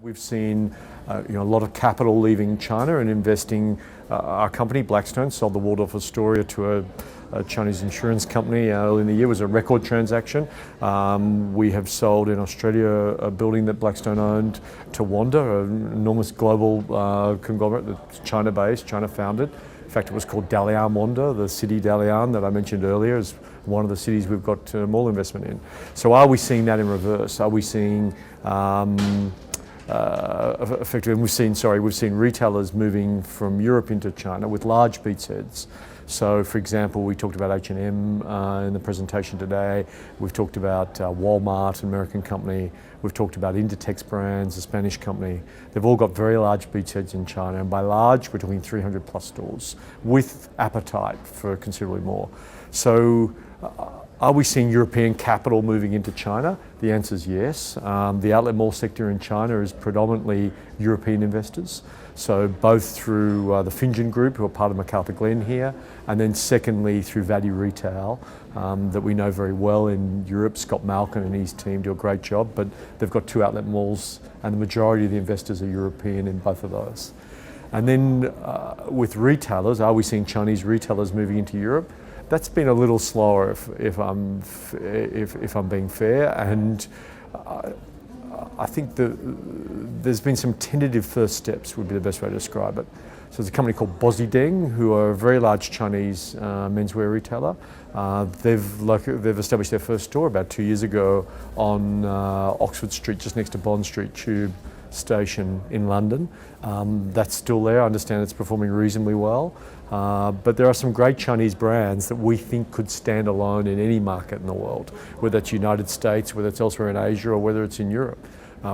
We've seen a lot of capital leaving China and investing. Our company, Blackstone, sold the Waldorf Astoria to a Chinese insurance company early in the year. It was a record transaction. We have sold in Australia a building that Blackstone owned to Wanda, an enormous global conglomerate that's China-based, China-founded. In fact, it was called Dalian Wanda. The city Dalian that I mentioned earlier is one of the cities we've got mall investment in. So are we seeing that in reverse? Are we seeing effectively, we've seen retailers moving from Europe into China with large beachheads. So, for example, we talked about H&M in the presentation today. We've talked about Walmart, an American company. We've talked about Inditex Brands, a Spanish company. They've all got very large beachheads in China, and by large, we're talking 300 plus stores with appetite for considerably more. So, are we seeing European capital moving into China? The answer is yes. The outlet mall sector in China is predominantly European investors. So both through the Hutchings Group, who are part of McArthurGlen here, and then secondly through Value Retail, that we know very well in Europe. Scott Malkin and his team do a great job, but they've got 2 outlet malls and the majority of the investors are European in both of those. And then with retailers, are we seeing Chinese retailers moving into Europe? That's been a little slower, if I'm being fair, and I think there's been some tentative first steps, would be the best way to describe it. So there's a company called Bozideng, who are a very large Chinese menswear retailer. They've established their first store about 2 years ago on Oxford Street, just next to Bond Street Tube station in London. That's still there. I understand it's performing reasonably well. But there are some great Chinese brands that we think could stand alone in any market in the world, whether it's United States, whether it's elsewhere in Asia, or whether it's in Europe.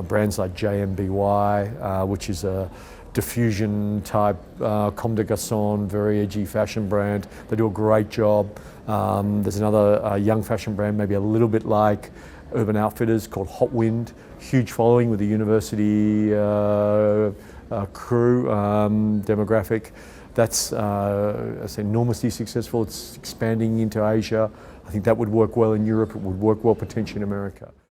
Brands like JMBY, which is a diffusion type, Comme des Garçons, very edgy fashion brand. They do a great job. There's another young fashion brand, maybe a little bit like Urban Outfitters, called Hot Wind. Huge following with the university crew demographic. That's enormously successful. It's expanding into Asia. I think that would work well in Europe. It would work well potentially in America.